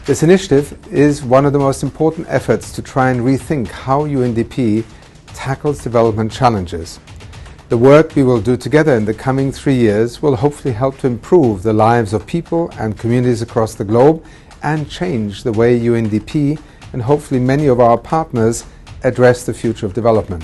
This initiative is one of the most important efforts to try and rethink how UNDP tackles development challenges. The work we will do together in the coming 3 years will hopefully help to improve the lives of people and communities across the globe and change the way UNDP and hopefully many of our partners address the future of development.